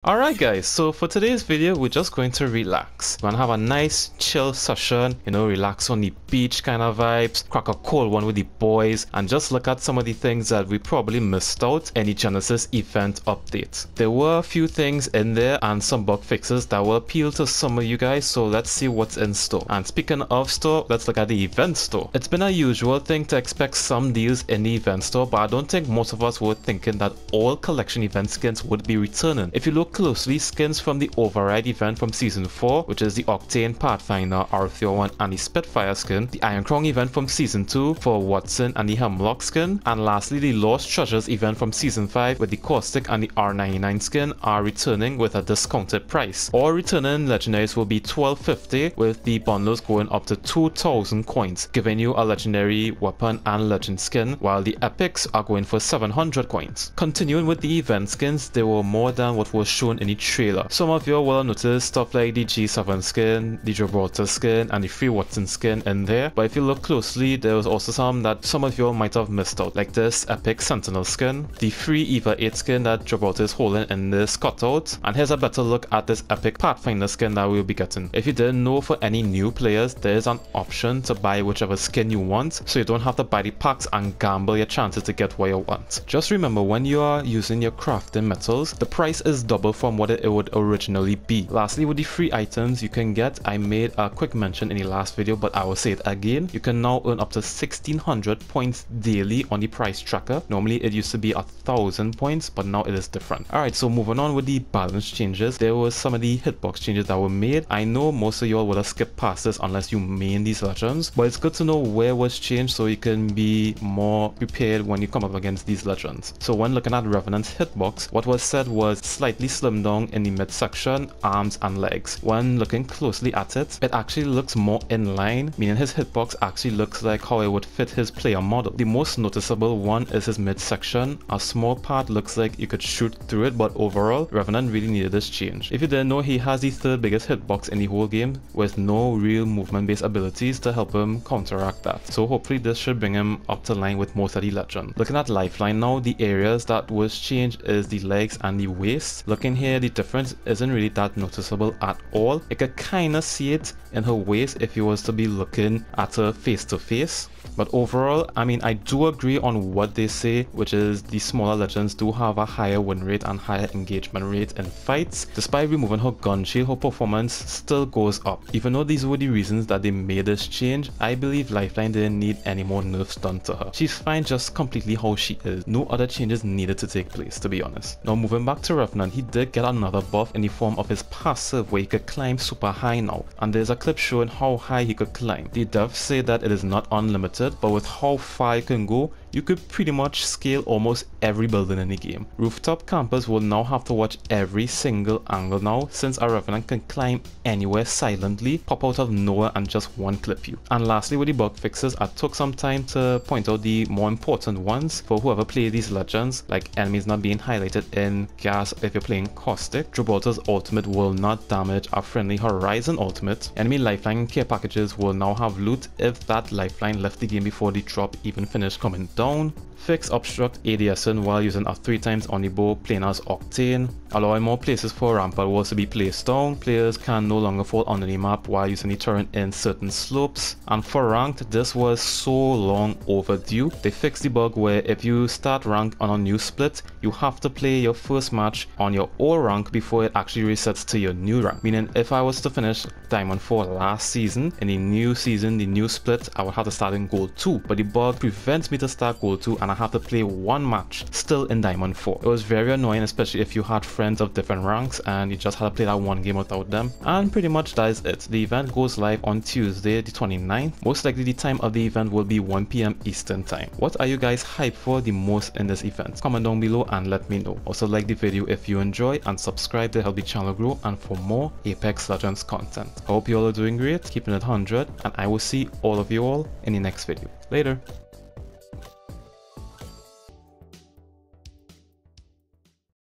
Alright guys, so for today's video we're just going to relax. We're gonna have a nice chill session, relax on the beach kind of vibes, crack a cold one with the boys, and just look at some of the things that we probably missed out in the Genesis event update. There were a few things in there and some bug fixes that will appeal to some of you guys, so let's see what's in store. And speaking of store, let's look at the event store. It's been a usual thing to expect some deals in the event store, but I don't think most of us were thinking that all collection event skins would be returning. If you look closely, skins from the Override event from Season 4, which is the Octane, Pathfinder, Arthur 1 and the Spitfire skin, the Iron Crown event from Season 2 for Watson and the Hemlock skin, and lastly the Lost Treasures event from Season 5 with the Caustic and the R99 skin are returning with a discounted price. All returning legendaries will be $12.50 with the bundles going up to 2,000 coins, giving you a legendary weapon and legend skin, while the epics are going for 700 coins. Continuing with the event skins, there were more than what was shown in the trailer. Some of you will have noticed stuff like the G7 skin, the Gibraltar skin, and the Free Watson skin in there, but if you look closely, there was also some that some of you might have missed out, like this epic Sentinel skin, the Free Eva 8 skin that Gibraltar is holding in this cutout, and here's a better look at this epic Pathfinder skin that we'll be getting. If you didn't know, for any new players, there is an option to buy whichever skin you want, so you don't have to buy the packs and gamble your chances to get what you want. Just remember, when you are using your crafting metals, the price is double from what it would originally be. Lastly, with the free items you can get, I made a quick mention in the last video, but I will say it again. You can now earn up to 1,600 points daily on the price tracker. Normally it used to be 1,000 points, but now it is different. Alright, so moving on with the balance changes, there was some of the hitbox changes that were made. I know most of y'all would have skipped past this unless you main these legends, but it's good to know where was changed so you can be more prepared when you come up against these legends. So when looking at Revenant's hitbox, what was said was slightly slimmed down in the midsection, arms and legs. When looking closely at it, it actually looks more in line, meaning his hitbox actually looks like how it would fit his player model. The most noticeable one is his midsection. A small part looks like you could shoot through it, but overall, Revenant really needed this change. If you didn't know, he has the third biggest hitbox in the whole game with no real movement based abilities to help him counteract that. So hopefully this should bring him up to line with most of the legends. Looking at lifeline now, the areas that was changed is the legs and the waist. Looking here, the difference isn't really that noticeable at all. You could kind of see it in her waist if you was to be looking at her face to face. But overall, I mean, I do agree on what they say, which is the smaller legends do have a higher win rate and higher engagement rate in fights. Despite removing her gun shield, her performance still goes up. Even though these were the reasons that they made this change, I believe Lifeline didn't need any more nerfs done to her. She's fine just completely how she is. No other changes needed to take place, to be honest. Now moving back to Revenant, he did get another buff in the form of his passive where he could climb super high now. And there's a clip showing how high he could climb. The devs say that it is not unlimited, but with how far you can go, you could pretty much scale almost every building in the game. Rooftop campers will now have to watch every single angle now, since a Revenant can climb anywhere silently, pop out of nowhere and just one clip you. And lastly, with the bug fixes, I took some time to point out the more important ones for whoever plays these legends, like enemies not being highlighted in gas if you're playing Caustic. Gibraltar's ultimate will not damage a friendly Horizon ultimate. Enemy lifeline care packages will now have loot if that lifeline left the game before the drop even finished coming down. Fix obstruct ADSing while using a 3x on the bow playing as Octane, allowing more places for rampart walls to be placed down. Players can no longer fall under the map while using the turret in certain slopes. And for ranked, this was so long overdue. They fixed the bug where if you start ranked on a new split, you have to play your first match on your old rank before it actually resets to your new rank. Meaning if I was to finish Diamond 4 last season, in the new season, the new split, I would have to start in Gold 2, but the bug prevents me to start Gold 2 and I have to play one match still in Diamond 4. It was very annoying, especially if you had friends of different ranks and you just had to play that one game without them. And pretty much that is it. The event goes live on Tuesday the 29th. Most likely the time of the event will be 1 PM Eastern time. What are you guys hyped for the most in this event? Comment down below and let me know. Also like the video if you enjoy and subscribe to help the channel grow and for more Apex Legends content. I hope you all are doing great, keeping it 100, and I will see all of you all in the next video. Later.